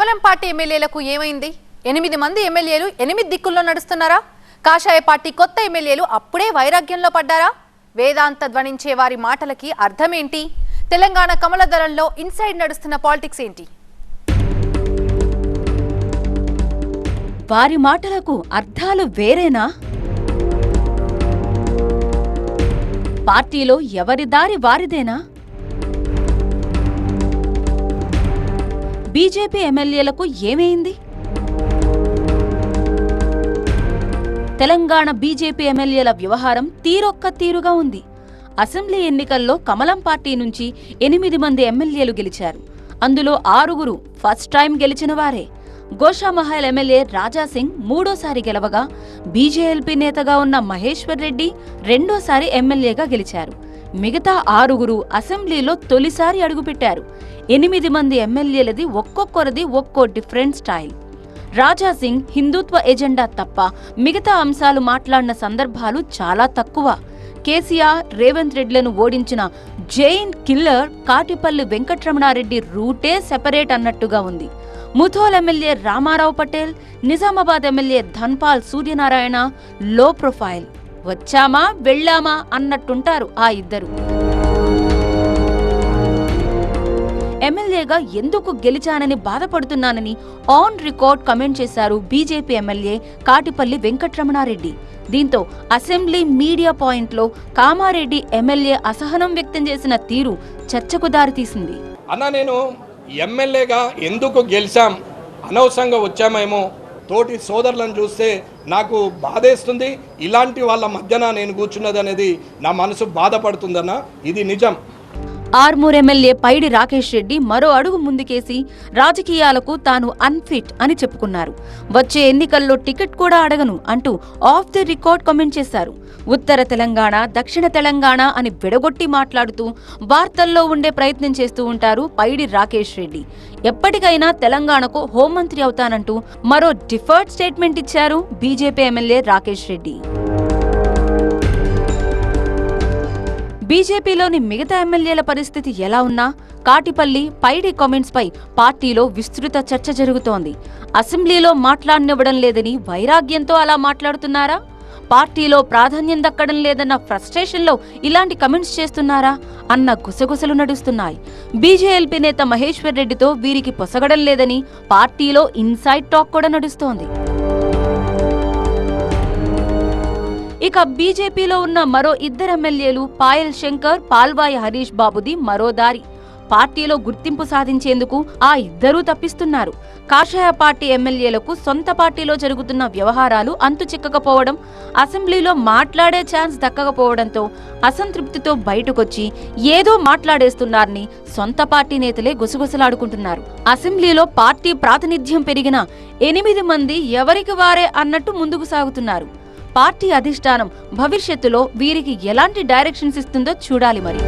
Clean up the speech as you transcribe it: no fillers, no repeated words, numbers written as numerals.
కమలం పార్టీ ఎమ్మెల్యేలకు ఏమైంది? 8 మంది ఎమ్మెల్యేలు 8 దిక్కుల్లో నడుస్తున్నారా? కాషాయ పార్టీ కొత్త ఎమ్మెల్యేలు అప్పుడే వైరాగ్యంలో పడ్డారా? వేదాంత ధ్వనించే వారి మాటలకి అర్థమేంటి? తెలంగాణ కమల దళంలో ఇన్సైడ్ నడుస్తున్న పాలిటిక్స్ ఏంటి? వారి మాటలకు అర్థాలు వేరేనా? పార్టీలో ఎవరి దారి వారిదేనా? బీజేపీ ఎమ్మెల్యేలకు ఏమైంది? తెలంగాణ బీజేపీ ఎమ్మెల్యేల వ్యవహారం తీరొక్క తీరుగా ఉంది. అసెంబ్లీ ఎన్నికల్లో కమలం పార్టీ నుంచి 8 మంది ఎమ్మెల్యేలు గెలిచారు. అందులో 6 ఫస్ట్ టైం గెలిచిన వారే. గోషామహల్ ఎమ్మెల్యే రాజాసింగ్ మూడోసారి గెలవగా, బీజేఎల్పీ నేతగా ఉన్న మహేశ్వర్ రెడ్డి రెండోసారి ఎమ్మెల్యేగా గెలిచారు. మిగతా 6 అసెంబ్లీలో తొలిసారి అడుగుపెట్టారు. 8 మంది ఎమ్మెల్యేలది ఒక్కొక్కరిది ఒక్కో డిఫరెంట్ స్టైల్. రాజాసింగ్ హిందుత్వ ఎజెండా తప్ప మిగతా అంశాలు మాట్లాడిన సందర్భాలు చాలా తక్కువ. కేసీఆర్, రేవంత్ రెడ్డిలను ఓడించిన జైన్ కిల్లర్ కాటిపల్లి వెంకటరమణారెడ్డి రూటే సెపరేట్ అన్నట్టుగా ఉంది. ముథోల్ ఎమ్మెల్యే రామారావు పటేల్, నిజామాబాద్ ఎమ్మెల్యే ధన్పాల్ సూర్యనారాయణ లో ప్రొఫైల్. వచ్చామా వెళ్ళామా అన్నట్టుంటారు ఆ ఇద్దరు. ఎమ్మెల్యేగా ఎందుకు గెలిచానని బాధపడుతున్నానని ఆన్ రికార్డ్ కమెంట్ చేశారు బీజేపీ ఎమ్మెల్యే కాటిపల్లి వెంకటరమణారెడ్డి. దీంతో అసెంబ్లీ మీడియా పాయింట్లో కామారెడ్డి ఎమ్మెల్యే అసహనం వ్యక్తం చేసిన తీరు చర్చకు దారితీసింది. నేను ఎమ్మెల్యేగా ఎందుకు గెలిచాం, అనవసరంగా వచ్చామేమో, తోటి సోదరులను చూస్తే నాకు బాధేస్తుంది. ఇలాంటి వాళ్ళ మధ్యన నేను కూర్చున్నది అనేది నా మనసు బాధపడుతుందన్న, ఇది నిజం. ఆర్మూర్ ఎమ్మెల్యే పైడి రాకేష్ రెడ్డి మరో అడుగు ముందుకేసి రాజకీయాలకు తాను అన్ఫిట్ అని చెప్పుకున్నారు. వచ్చే ఎన్నికల్లో టికెట్ కూడా అడగను అంటూ ఆఫ్ ది రికార్డ్ కామెంట్ చేశారు. ఉత్తర తెలంగాణ, దక్షిణ తెలంగాణ అని విడగొట్టి మాట్లాడుతూ వార్తల్లో ఉండే ప్రయత్నం చేస్తూ ఉంటారు పైడి రాకేష్ రెడ్డి. ఎప్పటికైనా తెలంగాణకు హోంమంత్రి అవుతానంటూ మరో డిఫర్డ్ స్టేట్మెంట్ ఇచ్చారు బీజేపీ ఎమ్మెల్యే రాకేష్ రెడ్డి. బీజేపీలోని మిగతా ఎమ్మెల్యేల పరిస్థితి ఎలా ఉన్నా కాటిపల్లి, పైడి కామెంట్స్ పై పార్టీలో విస్తృత చర్చ జరుగుతోంది. అసెంబ్లీలో మాట్లాడనివ్వడం లేదని వైరాగ్యంతో అలా మాట్లాడుతున్నారా? పార్టీలో ప్రాధాన్యం దక్కడం లేదన్న ఫ్రస్ట్రేషన్లో ఇలాంటి కమెంట్స్ చేస్తున్నారా అన్న గుసగుసలు నడుస్తున్నాయి. బీజేఎల్పీ నేత మహేశ్వర్ రెడ్డితో వీరికి పొసగడం లేదని పార్టీలో ఇన్సైడ్ టాక్ కూడా నడుస్తోంది. ఇక బీజేపీలో ఉన్న మరో 2 ఎమ్మెల్యేలు పాయల్ శంకర్, పాల్వాయి హరీష్ బాబుది మరో దారి. పార్టీలో గుర్తింపు సాధించేందుకు ఆ ఇద్దరూ తప్పిస్తున్నారు. కాషాయ పార్టీ ఎమ్మెల్యేలకు సొంత పార్టీలో జరుగుతున్న వ్యవహారాలు అంతు చిక్కకపోవడం, అసెంబ్లీలో మాట్లాడే ఛాన్స్ దక్కకపోవడంతో అసంతృప్తితో బయటకొచ్చి ఏదో మాట్లాడేస్తున్నారని సొంత పార్టీ నేతలే గుసగుసలాడుకుంటున్నారు. అసెంబ్లీలో పార్టీ ప్రాతినిధ్యం పెరిగిన 8 మంది ఎవరికి వారే అన్నట్టు ముందుకు సాగుతున్నారు. పార్టీ అధిష్టానం భవిష్యత్తులో వీరికి ఎలాంటి డైరెక్షన్స్ ఇస్తుందో చూడాలి మరి.